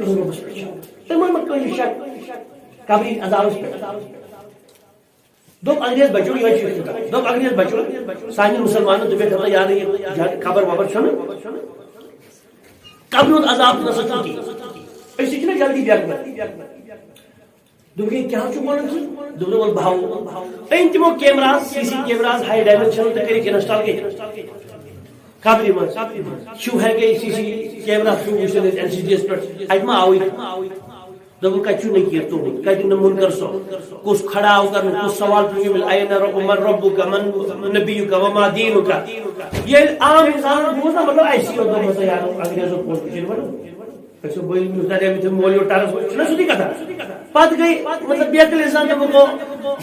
روبس پہ تمام مکہ شک قبری عذابس پہ دوپ انگریز بچو یہ دوپ انگریز بچو سانی مسلمانوں دبے تھا یاد ہے خبر وبر چھن قبر عذاب نہ سچتی اسی چھنا جلدی بیاک دوگے کیا چھو بولن دوگے ول بہاو این تمو کیمراز سی سی کیمراز ہائی ڈائمنشن تے کری انسٹال کے قبری من شو ہے کہ سی سی کیمرا شو وچن این سی ڈی ایس پر اجما آوی دوگے کچھ نہیں کیا تو کدی نہ منکر سو کس کھڑا ہو کر کس سوال پوچھے مل این عمر ربک من نبیک وما دینک یہ عام انسان بوزنا مطلب ایسی ہو تو مزہ یار انگریزوں کو پوچھے ایسے بولی مزدارے میں تھے مولیو ٹارس نہ سودی کتھا پات گئی مطلب بیکل انسان تو کو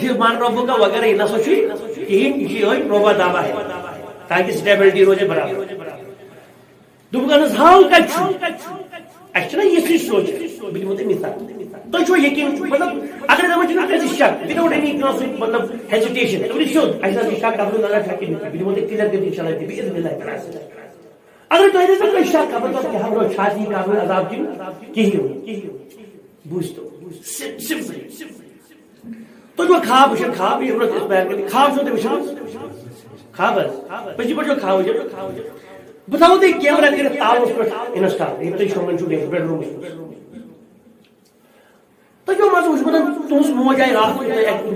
یہ مان ربک وغیرہ نہ سوچی کہ یہ ہوئی روبا دعوا ہے تاکہ سٹیبلٹی روزے برابر دوبگانس ہاؤ کچھ اچھا یہ سوچ بل مت مثال تو چھو یقین مطلب اگر ہم چھ نہ شک وداؤٹ اینی مطلب ہیزیٹیشن تو شود ایسا شک قبل نہ رکھ کے بل مت کلیئر کر انشاءاللہ دی باذن اللہ تعالی اگر تو ایسا کوئی شک خبر تو کہ ہم شادی کا عذاب کی بوجھ تو سمپل تو جو خواب یہ اس بیان خواب جو وچھو خواب پجی پر جو خواب بتاؤ تے کیمرہ کر تالوس پر انسٹال یہ تے شومن چھو بیڈ روم تو جو مزہ وچ بدن تمس موج آئی رات کو ایک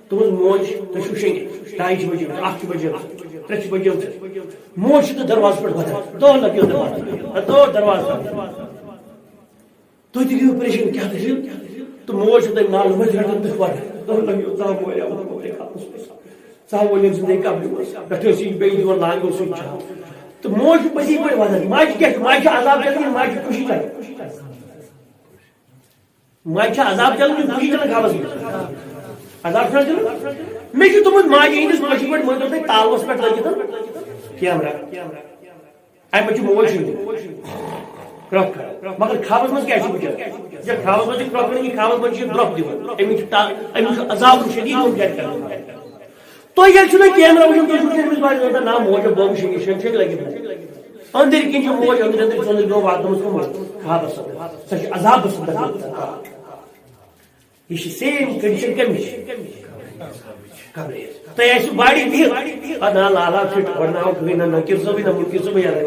تمس موج تو شوشیں 2:30 بجے 8 بجے 3 بجے موج تو دروازے پر بدن دو لگی دو دروازہ تو دیو پریشان کیا تھی تو موج تو نال مجھ رہا تو پڑ دو لگی تا مویا ساول زندگی قبل پٹھے سی بے دیوار لانگو سوچ تو موج پسی پڑ وادن ماج کیا ماج عذاب چلنی ماج خوشی چل ماج عذاب چلنی خوشی چل خاص عذاب چل میں کہ تم ماج ہندس ماج پڑ مگر تے تالوس پٹ لگی کیمرہ اے مچ موج کرک مگر خوابس مز کیا چھ جب خوابس مز کرک نہیں خوابس مز ڈراپ دیو امی عذاب شدید ہو جائے تو یہ چھنا کیمرہ وچ تو چھن مس باج ہوتا نام موج بوم شنگ لگی اندر کین جو موج اندر چون جو وات مس کو خوابس سچ عذاب بس یہ سیم کنڈیشن کم تو ایسی باڑی بھی انا لالا فٹ ورناو کوئی نہ کر سو بھی نہ ملک سو بھی یار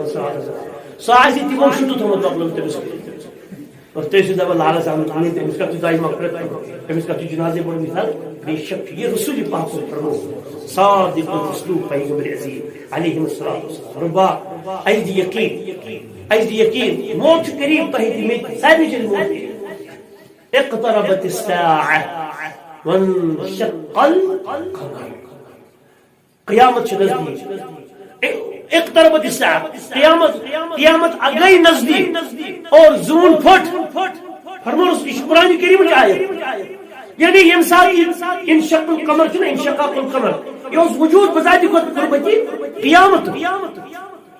ساسی تیمو شتو تھو پرابلم تمس اور تیسے دبا لالا سامنے نہیں تمس کا تو دائی مغفرت تمس کا تو جنازے بڑی مثال بے شک یہ رسول پاک کو فرمو صادق الاسلوب پیغمبر عظیم علیہ الصلوۃ والسلام ربا ایز یقین موت قریب تہی میں ساری چیز موت اقتربت الساعه وانشق القمر قیامت نزدیک اقتربت الساعه قیامت اگئی نزدیک اور زون پھٹ فرمو اس قرآن کریم کی آیت یعنی یم ساتھ انشق القمر چھ انشقاق القمر یہ وجود بذات خود قربتی قیامت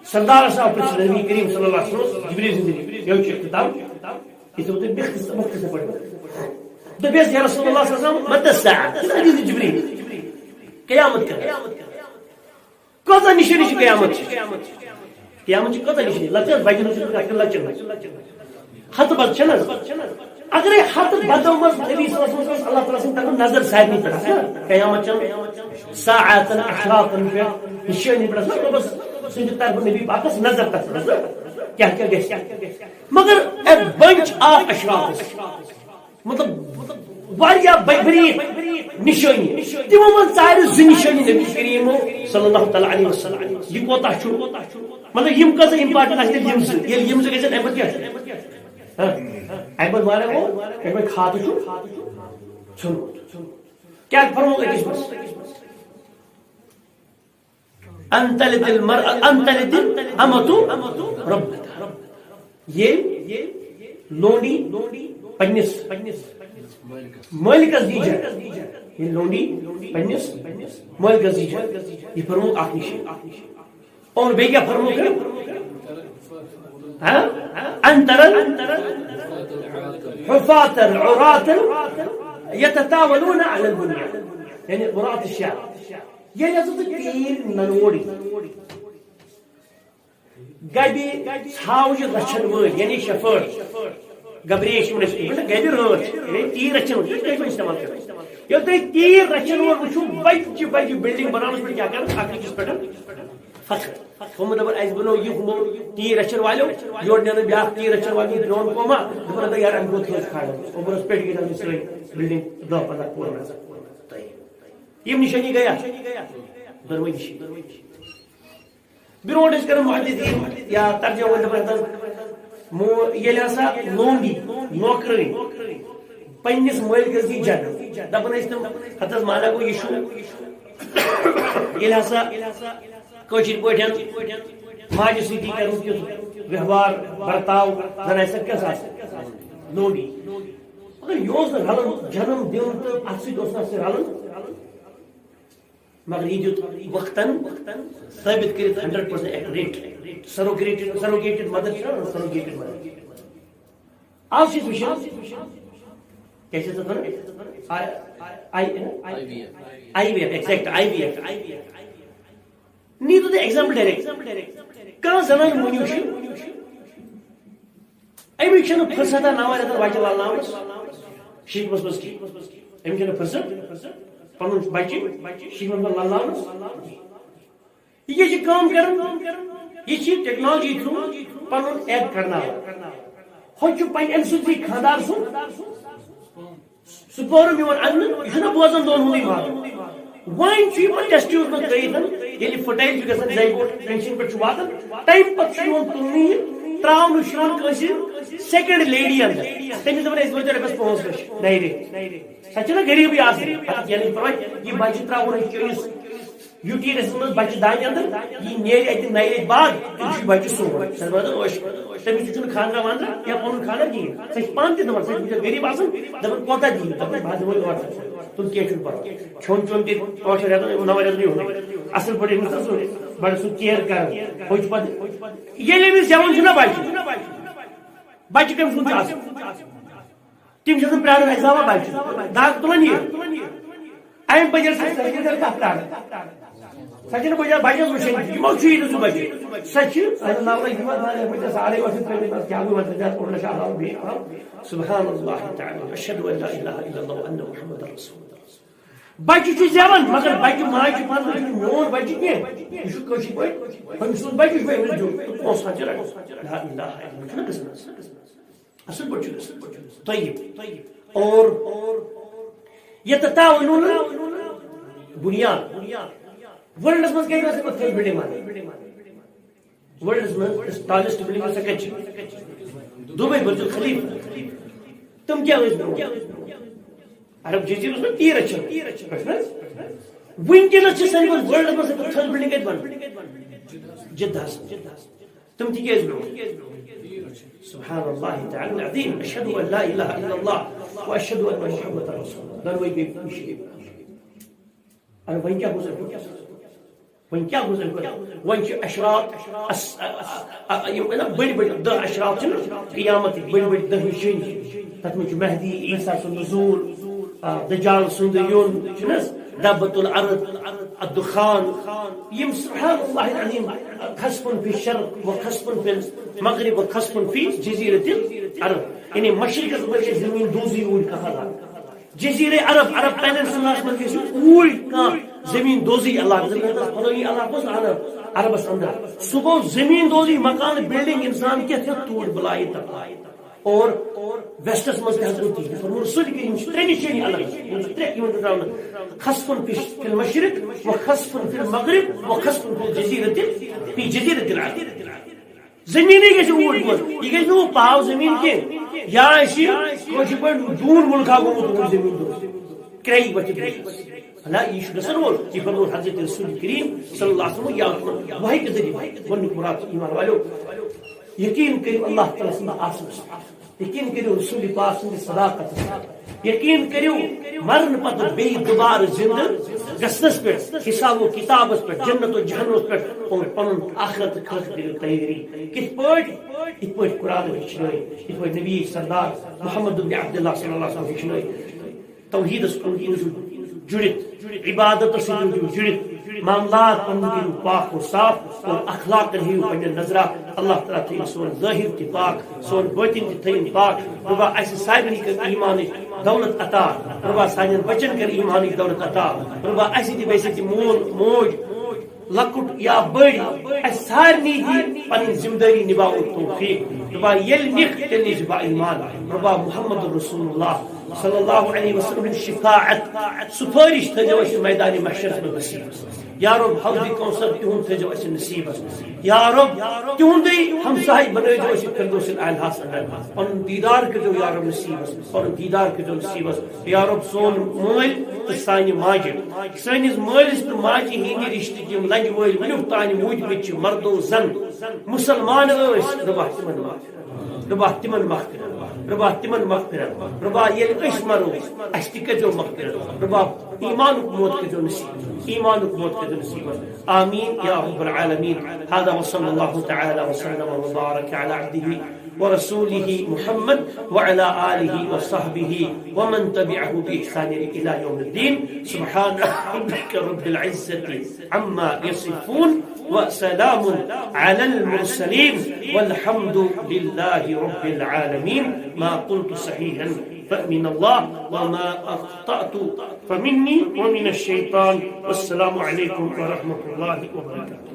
سردار صاحب نبی کریم صلی اللہ علیہ وسلم جبریل زندگی یہ اختتام اس تو مختصر پڑھ تو بیس یا رسول اللہ صلی اللہ علیہ وسلم متى الساعه حدیث جبریل قیامت کا کوتا نشانی قیامت کوتا نشانی لچن بجن لچن ہت بد چھنا اگر ہت بدو مز نبی صلی اللہ علیہ وسلم اللہ تعالی سن نظر سارنی پر قیامت چن ساعات اشراط نشانی پر بس سن طرف نبی پاکس نظر تک کیا گیس مگر a bunch of اشراط مطلب واریا بری نشانی تمو من ژارِ زٕ نشانی نبی کریم صلی اللہ تعالی علیہ وسلم یہ کوتا چھُ مطلب یم کز امپارٹنٹ آسہِ یم زٕ ییٚلہِ یم زٕ گژھن امہِ پتہٕ کیٛاہ چھُ امہِ پتہٕ مارے وہ امہِ پتہٕ کھاتہٕ چھُ ژھیوٚنمُت کیٛاہ فرمو أکِس منٛز انتلد الامة ربتها یہ لونڈی پنس مالکس دیجا یہ لونڈی پنس مالکس دیجا یہ فرمو اخ نشان اور بیٚیہِ کیٛاہ فرمو انتر حفاة عراة يتطاولون على البنيان يعني قراءة الشعر یہ تیل ننوڑی گبی ژھاوجہِ رچھن وٲلۍ یعنی شفٲٹ گبریش گبہِ رٲچھ تیٖر رچھن وٲلۍ استعمال کران ییٚلہِ تُہۍ تیٖر رچھن وول وٕچھو بجہِ بجہِ بلڈنگ بناونس پٮ۪ٹھ کیٛاہ کران اکھ أکِس پٮ۪ٹھ فخر ہُم دپان اسہِ بنوو یہِ ہُمو تیٖر رچھن والیو یورٕ نیران بیٛاکھ تیٖر رچھن والی پرٛون قوما دپان یار امہِ گوٚو تھوٚد کھالان اوٚبرس پٮ۪ٹھ گژھان سٲنۍ بلڈنگ 10-15 پور یِم نشٲنی گٔیا دۄنوٕے نشٲنی برونٛٹھ ٲسۍ کران محدثیٖن یا ترجمہ وٲلۍ دپان ییٚلہِ ہسا لونڈی نوکرٲنۍ پننس مٲلکس دی جنت دپان ٲسۍ تِم ہتس مانا گوٚو یہِ چھُ ییٚلہِ ہسا کٲشِر پٲٹھۍ ماجہِ سۭتی کرُن تیُتھ ویوہار برتاو زن آسہِ کیٛاہ آسہِ لونڈی مگر یہِ اوس نہٕ رلان جنم دیُن تہٕ اتھ سۭتۍ اوس نہٕ اَتھ سۭتۍ رلان مگر یہ دیُت وقتاً ثٲبت کٔرِتھ 100% ایکوریٹ سروگیٹڈ مدر سروگیٹڈ مدر آز چھِ أسۍ وٕچھان کیٛاہ چھِ اتھ ونان آئی وی ایف ایگزیکٹ آئی وی ایف نیٖتو تُہۍ ایگزامپل ڈایریکٹ کانٛہہ زنان مٔہنیوٗ چھُ أمِس چھنہٕ فرصتا 9 رٮ۪تن بچہِ لالناونس شیٖکمس منٛز کینٛہہ أمِس چھنہٕ فرصت پنُن بچہِ شیٖکمس منٛز لالناونس یہِ کیٛاہ چھِ کٲم کران یہِ چھِ ٹیکنالوجی تھروٗ پنُن ایگ کڑناوان ہُہ چھُ پننہِ امہِ سۭتۍ خانٛدار سُنٛد سپورم یِوان اننہٕ یہِ چھُنہ بوزان دۄن ہُنٛدُے ماگُن وۄنۍ چھُ یِمن ٹیسٹیوٗز منٛز ترٲیِتھ ییٚلہِ فرٹایل چھُ گژھان زایگوٹ پینشن پٮ۪ٹھ چھُ واتان تمہِ پتہٕ چھُ یِوان تُلنہٕ یہِ تراونہٕ چھُ یِوان کٲنٛسہِ سیکنڈ لیڈی انٛدر تٔمِس دپان أسۍ وٲتِو رۄپیس 5 لچھ نَیہِ رٮ۪تۍ سۄ چھےٚ نہ غریٖبٕے آسان کینٛہہ نہٕ پرواے یہِ بچہِ تراوُن چٲنِس یوٗٹیٖرس منٛز بچہِ دانہِ انٛدر یہِ نیرِ اَتہِ 9 رٮ۪تۍ بعد تٔمِس چھُ بچہِ سون سۄ واتان ٲش تٔمِس چھُنہٕ خانٛدرا وانٛدرا یا پنُن خانٛدر کِہیٖنۍ سۄ چھِ پانہٕ تہِ دپان سۄ چھِ بِچٲر غریٖب آسان دپان کوتاہ دِیِو دپان بہٕ دِمے 8 لچھ تُل کینٛہہ چھُنہٕ پرواے کھیوٚن چیوٚن تہِ 5 رٮ۪تن 9 رٮ۪تن یِہُنٕے اصل پٲٹھۍ أمِس تہِ سُہ بڑٕ سُہ کیر کران ہُہ چھُ پتہٕ ییٚلہِ أمِس زٮ۪وان چھُنہ بچہِ کٔمۍ سُنٛد چھُ آسان تِم چھِ آسان پرٛاران اَسہِ زاوا بچہِ دگ تُلان یہِ امہِ بجٲے کتھ پرٛاران سۄ چھنہٕ بجٲے بچس وٕچھان یِمو چھُ یہِ نہٕ سُہ بچہِ سۄ چھِ 9 لچھ دِوان 8.5 ترٛٲومٕتۍ کیٛاہ گوٚو مطلب 2 لچھ علاوٕ بیٚیہِ سبحان اللہ تعالیٰ اشہدُ ان لا الہ الا اللہ وان محمد رسول اللہ بچہِ چھُ زٮ۪وان مگر بچہِ ماجہِ پانہٕ چھُ میون بچہِ کینٛہہ یہِ چھُ کٲشِر پٲٹھۍ أمۍ سُنٛد بچہِ چھُ أمِس دیُن تہٕ پونٛسہٕ چھِ رٹان لا الہ الا اللہ چھُنہ گژھان اصل پٲٹھۍ چھُ گژھان طیب اور یتتاونون بُنیاد ورلڈس منٛز کیٛاہ گژھِ تھٔز بلڈنگ بناوٕنۍ ورلڈس منٛز ٹالسٹ بلڈنگ سۄ کتہِ چھِ دُبے برج خلیفہ تِم کیٛاہ ٲسۍ برونٛٹھ عرب جزیرس منٛز 13 چھِ ونکیٚنس چھِ سٲنِس ورلڈس منٛز تھٔز بلڈنگ کتہِ بناوٕنۍ جدہس تِم تہِ کیٛازِ برونٛٹھ سبحان اللہ تعالیٰ العظیم اشہدُ ان لا الہ الا اللہ واشہدُ ان محمد رسول اللہ دۄنوے گٔے مشرک اگر وۄنۍ کیٛاہ گوٚژھ وۄنۍ کیٛاہ گوٚژھ وۄنۍ چھِ اشراط یِم بٔڑۍ بٔڑۍ 10 اشراط چھِنہ قیامتٕکۍ بٔڑۍ بٔڑۍ 10 نِشٲنی تتھ منٛز چھُ مہدی عیسیٰ سُنٛد نزول دجال سُنٛد یُن چھُنہ حظ دبۃ الارض الدخان یم سبحان اللہ العظیم خسفن فی الشرق وخسفن فی المغرب وخسفن فی جزیرۃ العرب یعنی مشرقس منٛز چھِ زمین دوزی اوٗرۍ کانٛہہ جزیرے عرب پینسلس منٛز گژھِ اوٗرۍ کانٛہہ زمین دوزی علاقہٕ فلٲنی علاقہٕ اوس نہٕ عربس اندر سُہ گوٚو زمین دوزی مکان بلڈنگ انسان کیٛاہ ہیوٚت توٗرۍ بُلایہِ تباہ اور ویسٹس منٛز تہِ حظ گوٚو تی فرموو رسول کریم چھِ 3 نِشٲنی الگ 3 یِوان ترٛاونہٕ خسفن فی المشرق وخسفن فی المغرب وخسفن فی جزیرۃ العرب زمیٖنٕے گژھِ اوٗرۍ گوٚژھ یہِ گژھِ نہٕ وۄنۍ پاو زمیٖن کینٛہہ یا آسہِ کٲشِر پٲٹھۍ دوٗن مُلکا گوٚمُت اوٗرۍ زمیٖن دوٗر کرٛیہِ وتھِ اللہ یہِ چھُ گژھن وول یہِ فرموو حضرت رسول کریم صلی اللہ علیہ وسلم یا وحی کے ذریعہ گۄڈنیُک مراد ایمان والیو یقین کٔرِو اللہ تعالیٰ سٕنٛدِ آسنس یقین کٔرِو رسول پاک سٕنٛدِ صداقتس یقین کٔرِو مرنہٕ پتہٕ بیٚیہِ دُبارٕ زندٕ گژھنس پٮ۪ٹھ حساب و کتابس پٮ۪ٹھ جنت و جہنمس پٮ۪ٹھ اور پنُن آخرت خٲطرٕ کٔرِو تیٲری کِتھ پٲٹھۍ یِتھ پٲٹھۍ قرآن ہیٚچھنٲے یِتھ پٲٹھۍ نبی سردار محمد ابن عبداللہ صلی اللہ علیہ وسلم ہیٚچھنٲے توحیٖدس کُن جُڑِتھ عبادتس سۭتۍ جُڑِتھ معاملات پن کرو پاک و صاف اور اخلاق رہیو پنہ نظرہ اللہ تعالیٰ تھین سون ظاہر تہ پاک سون باطن تہ تھین پاک ربا اس سارے کر ایمان دولت عطا ربا سانن بچن کر ایمان دولت عطا ربا اس تہ بیسہ تہ مول موج لکٹ یا بڑ اس سارنی دی پن ذمہ داری نباؤ توفیق ربا یل نخ تیل نبا ایمان ربا محمد رسول اللہ صلی اللہ علیہ وسلم شفاعت سفارش تھو اس میدان محشر میں نصیب یا رب حوض کوثر تہند تھو اس نصیب یا رب تہند ہمسائے بنائیو اس فردوس الاعلی اندر پن دیدار کرو یا رب نصیب پن دیدار کرو نصیب یا رب سون مول تو سانہ ماجہ سانس مالس تو ماجہ ہند رشتہ یم لنج ول ونیک تان موجود مردو زن مسلمان ربا تمن ربا تمن مغفرت ربا تمن مغفرت ربا یل اس مرو اس تکجو مغفرت ربا ایمان موت کجو نصیب ایمان موت کجو نصیب آمین یا رب العالمین هذا وصلى الله تعالى وسلم وبارك على عبده ورسوله محمد وعلى آله وصحبه ومن تبعه بإحسان إلى يوم الدين سبحان ربك رب العزة عما يصفون وسلام على المرسلين والحمد لله رب العالمين ما قلت صحيحا فمن الله وما أخطأت فمني ومن الشيطان والسلام عليكم ورحمة الله وبركاته.